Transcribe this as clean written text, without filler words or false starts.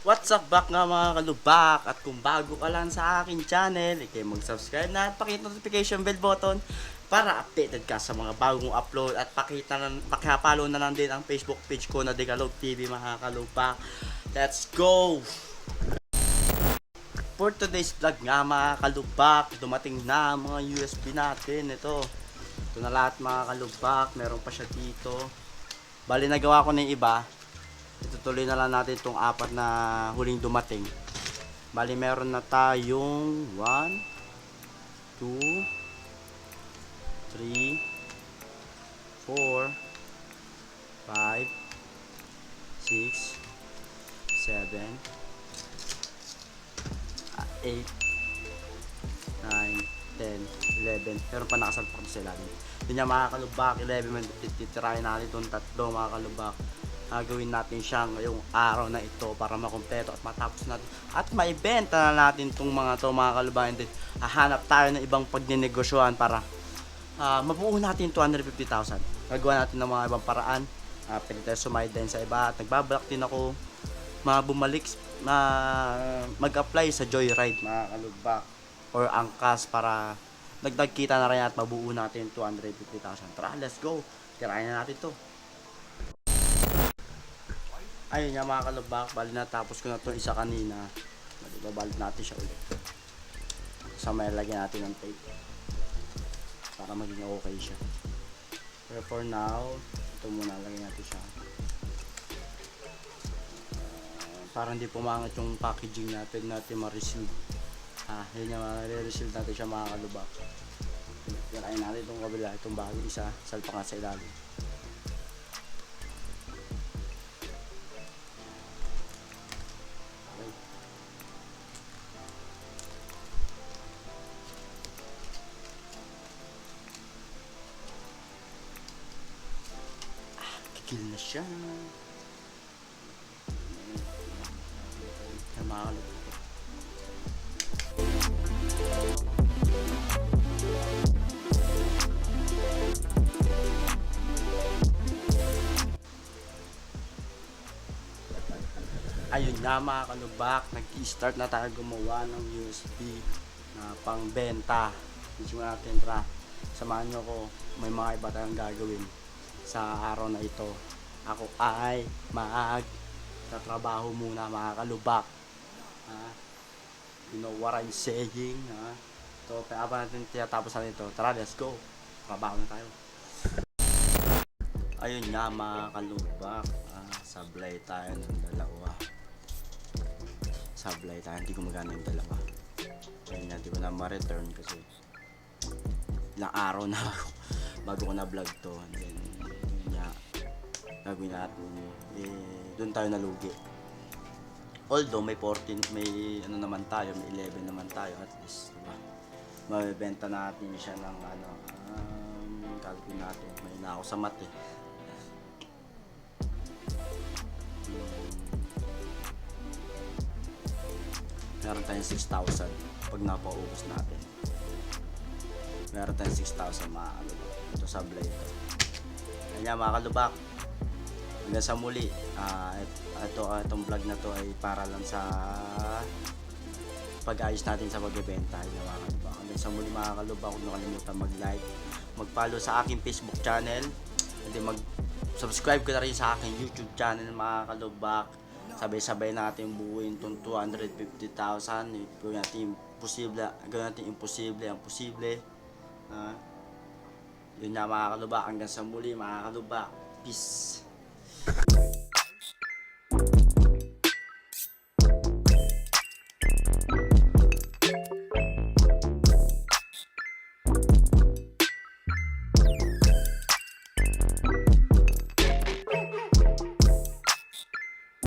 What's up back nga mga kalubak? At kung bago ka lang sa aking channel, mag-subscribe na at pakita notification bell button para updated ka sa mga bagong upload at pakipollow na lang din ang Facebook page ko na Dekalog TV mga kalubak. Let's go! For today's vlog nga mga kalubak, dumating na ang mga USB natin. Ito na lahat mga kalubak, meron pa siya dito. Bali nagawa ko na yung iba. Itutuloy na lang natin itong apat na huling dumating. Bali meron na tayong 1, 2, 3, 4, 5, 6, 7, 8, 9, 10, 11. Meron pa nakasalpak sa ilalim. Yun yung mga kalubak, 11. Titirahin natin itong tatlo mga kalubak. Gagawin natin siya ngayong araw na ito para makumpleto at matapos natin at maibenta na natin itong mga kalubak. Din hahanap tayo ng ibang pagnenegosyohan para mabuo natin 250,000. Gagawa natin ng mga ibang paraan. Pwede tayo sumay din sa iba at nagbabalak din ako bumalik mag-apply sa Joyride mga kalubak or Angkas para dagdag kita na rin at mabuo natin 250,000. Tara, let's go! Tirahin na natin to. Ayun nga mga kalubak, bali natapos ko na itong isa kanina. Babalit natin siya ulit. So may lagyan natin ng tape para maging okay siya. Pero for now, ito muna lagyan natin siya. Para hindi pumangit yung packaging natin ma-receive. Yun yung ma-receive natin siya mga kalubak. Tirahin natin itong kabila, itong bagay isa, salpa nga sa ilalim. Kill na siya. Namalog. Ayun nga mga kalubak, nag-i-start na tayo gumawa ng USB na pangbenta. Isunan natin, tara. Samahan nyo ko, may mga iba tayong gagawin sa araw na ito. Ako ay tatrabaho muna mga kalubak. You know what I'm saying. So, pa natin tiyatapos natin ito. Tara, let's go. Trabaho na tayo. Ayun nga mga kalubak, sablay tayo ng dalawa. Sablay tayo, hindi gumagana yung dalawa. Ayun nga, hindi ko na ma-return kasi ilang araw na ako bago ko na vlog to. And then, yun nga, gagawin natin doon tayo nalugi. Although may 14, may ano naman tayo, may 11 naman tayo at least, diba? Mabibenta natin siya ng calculate natin. May na ako sa mat eh. Meron tayong 6,000 pag napaubos natin. Meron tayong 6,000 mga kalubak. Ito sablay ito. Kanya mga kalubak, hanggang sa muli. Itong vlog na to ay para lang sa pag-ayos natin sa pagbebenta ng mga kalubak. Hanggang sa muli mga kalubak, huwag nakalimutan mag-like, mag-follow sa aking Facebook channel, and mag-subscribe ka na rin sa aking YouTube channel mga kalubak. Sabay-sabay natin buuin itong 250,000. Gawin natin imposible ang posible. Yun na mga kalubak, hanggang sa muli mga kalubak. Peace.